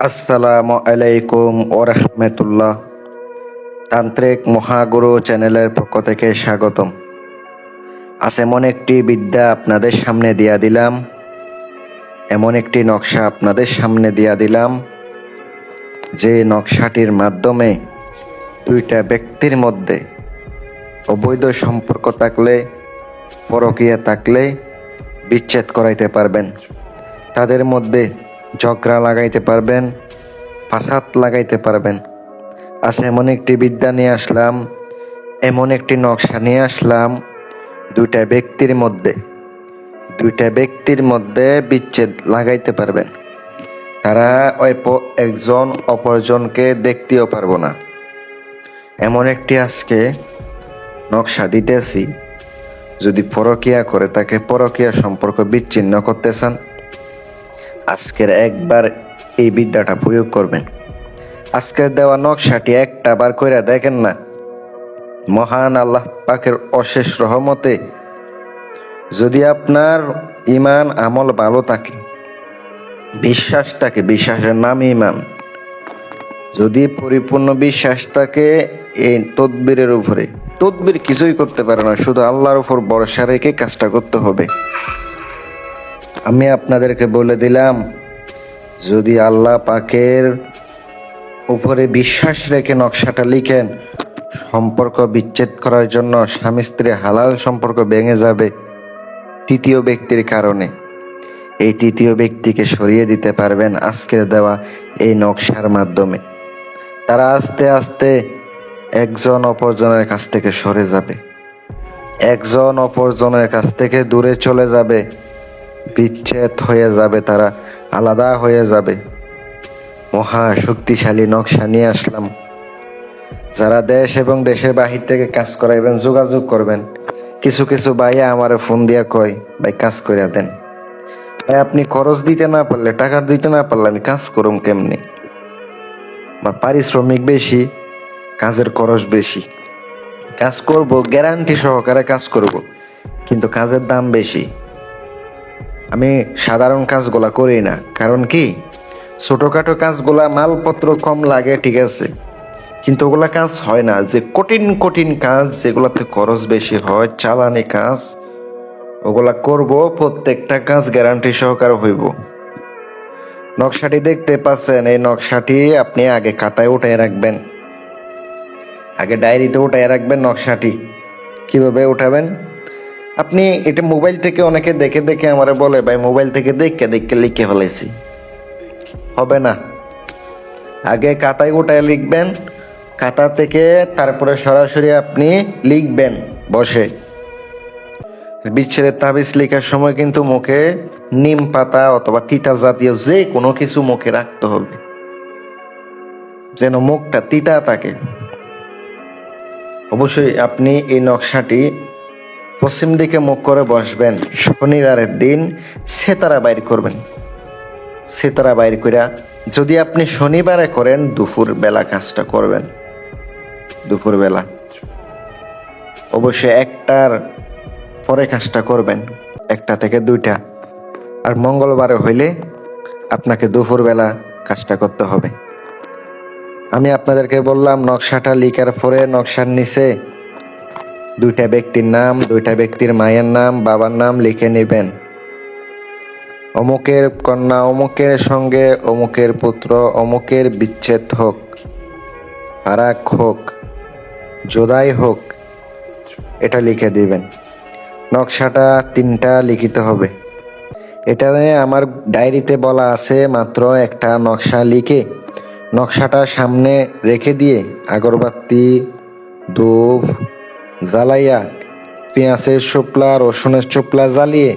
আসসালামু আলাইকুম ওরহমতুল্লাহ। তান্ত্রিক মহাগুরু চ্যানেলের পক্ষ থেকে স্বাগতম। আজ এমন একটি বিদ্যা আপনাদের সামনে দিয়া দিলাম, এমন একটি নকশা আপনাদের সামনে দিয়া দিলাম, যে নকশাটির মাধ্যমে দুইটা ব্যক্তির মধ্যে অবৈধ সম্পর্ক থাকলে, পরকীয়া থাকলে বিচ্ছেদ করাইতে পারবেন। তাদের মধ্যে ঝগড়া লাগাইতে পারবেন, ফাসাদ লাগাইতে পারবেন। আজ এমন একটি বিদ্যা নিয়ে আসলাম, এমন একটি নকশা নিয়ে আসলাম, দুইটা ব্যক্তির মধ্যে বিচ্ছেদ লাগাইতে পারবেন। তারা একজন অপরজনকে দেখতেও পারবো না। এমন একটি আজকে নকশা দিতেছি, যদি পরকীয়া করে তাকে পরকীয়া সম্পর্ক বিচ্ছিন্ন করতে চান, আজকের একবার এই বিদ্যাটা প্রয়োগ করবেন। আজকের দেওয়া নকশাটি একটা বার কইরা দেখেন না, মহান আল্লাহ পাকের অশেষ রহমতে যদি আপনার ঈমান আমল ভালো থাকে, বিশ্বাস থাকে, বিশ্বাসের নাম ঈমান, যদি পরিপূর্ণ বিশ্বাস থাকে এই তদবিরের উপরে, তদবির কিছুই করতে পারে না, শুধু আল্লাহর উপর ভরসা রেখে কাজটা করতে হবে। আমি আপনাদেরকে বলে দিলাম, যদি আল্লাহ পাকের উপরে বিশ্বাস রেখে নকশাটা লিখেন, সম্পর্ক বিচ্ছেদ করার জন্য স্বামী স্ত্রী হালাল সম্পর্ক ভেঙে যাবে তৃতীয় ব্যক্তির কারণে। এই তৃতীয় ব্যক্তিকে সরিয়ে দিতে পারবেন আজকের দেওয়া এই নকশার মাধ্যমে। তারা আস্তে আস্তে একজন অপরজনের কাছ থেকে সরে যাবে, একজন অপরজনের কাছ থেকে দূরে চলে যাবে, বিচ্ছেদ হয়ে যাবে, তারা আলাদা হয়ে যাবে। মহা শক্তিশালী নকশা নিয়ে আসলাম। যারা দেশ এবং দেশের বাহির থেকে কাজ করাইবেন যোগাযোগ করবেন। কিছু কিছু ভাইয়া আমারে ফোন দিয়া কয়, ভাই কাজ কইরা দেন। ভাই আপনি খরচ দিতে না পারলে, টাকা দিতে না পারলে আমি কাজ করুম কেমনি? আমার পারিশ্রমিক বেশি, কাজের খরচ বেশি। কাজ করব, গ্যারান্টি সহকারে কাজ করব, কিন্তু কাজের দাম বেশি। আমি সাধারণ কাজগুলা করি না। কারণ কি, ছোটখাটো কাজগুলা মালপত্র কম লাগে, ঠিক আছে, কিন্তু ওগুলা কাজ হয় না। যে কঠিন কঠিন কাজ, যেগুলাতে খরচ বেশি হয়, চালানি কাজ, ওগুলা করব। প্রত্যেকটা কাজ গ্যারান্টি সহকারে হইব। নকশাটি দেখতে পাচ্ছেন, এই নকশাটি আপনি আগে খাতায় উঠায় রাখবেন, আগে ডায়েরিতে উঠায় রাখবেন। নকশাটি কিভাবে উঠাবেন, আপনি এটা মোবাইল থেকে অনেকে দেখে দেখে আমারে বলে, ভাই মোবাইল থেকে দেখে দেখে লিখে ফেলেছি। হবে না, আগে খাতায় উঠায় লিখবেন, খাতা থেকে তারপরে সরাসরি আপনি লিখবেন বসে। বিচ্ছেদের তাবিজ লেখার সময় কিন্তু মুখে নিম পাতা অথবা তিতা জাতীয় যে কোনো কিছু মুখে রাখতে হবে, যেন মুখটা তিতা থাকে। অবশ্যই আপনি এই নকশাটি পশ্চিম দিকে মুখ করে বসবেন। শনিবারের দিন সেতারা বাইর করবেন। সেতারা বাইর কইরা, যদি আপনি শনিবারে করেন দুপুর বেলা কাজটা করবেন, দুপুর বেলা অবশ্যই একটার পরে কাজটা করবেন, একটা থেকে দুইটা। আর মঙ্গলবারে হইলে আপনাকে দুপুর বেলা কাজটা করতে হবে। আমি আপনাদেরকে বললাম, নকশাটা লিখার পরে নকশার নিচে দুইটা ব্যক্তির নাম, দুইটা ব্যক্তির মায়ের নাম, বাবার নাম লিখে নেবেন। অমুকের কন্যা অমুকের সঙ্গে অমুকের পুত্র অমুকের বিচ্ছেদ হোক, ফারাক হোক, জোদাই হোক, এটা লিখে দিবেন। নকশাটা 3টা লিখিতে হবে। এটা আমার ডায়েরিতে বলা আছে, মাত্র একটা নকশা লিখে নকশাটা সামনে রেখে দিয়ে আগরবাতি ধূপ জ্বালাইয়া, পেঁয়াজের শুকলা রসুনের শুকলা জ্বালিয়ে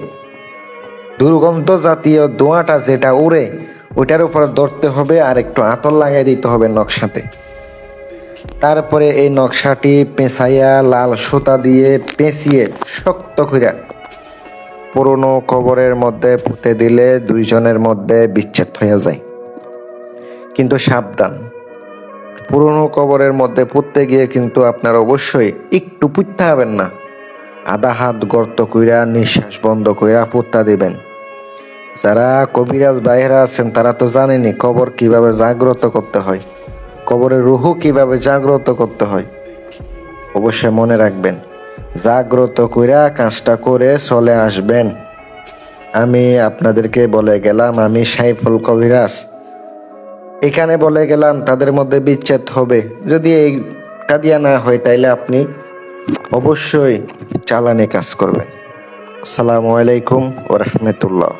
দুর্গন্ধ জাতীয় ধোঁয়াটা যেটা উড়ে ওইটার উপরে ধরতে হবে, আর একটু আতর লাগাই দিতে হবে নকশাতে। তারপরে এই নকশাটি পেঁচাইয়া লাল সুতা দিয়ে পেঁচিয়ে শক্ত কইরা পুরনো কবরের মধ্যে পুঁতে দিলে দুইজনের মধ্যে বিচ্ছেদ হয়ে যায়। কিন্তু সাবধান, পুরনো কবরের মধ্যে পুঁততে গিয়ে কিন্তু আপনার অবশ্যই একটু পুঁততে হবেন না, আধা হাত গর্ত কইরা নিঃশ্বাস বন্ধ কইরা পুঁতা দিবেন। যারা কবিরাজ ভাইরা আছেন তারা তো জানেনই কবর কিভাবে জাগ্রত করতে হয়, কবরের রুহু কিভাবে জাগ্রত করতে হয়। অবশ্যই মনে রাখবেন, জাগ্রত কইরা কাজটা করে চলে আসবেন। আমি আপনাদেরকে বলে গেলাম আমি সাইফুল কবিরাজ, এখানে বলে গেলাম তাদের মধ্যে বিচ্ছেদ হবে। যদি এইটা দিয়া না হয় তাইলে আপনি অবশ্যই চালানে কাজ করবেন। আসসালামু আলাইকুম ওয়া রাহমাতুল্লাহ।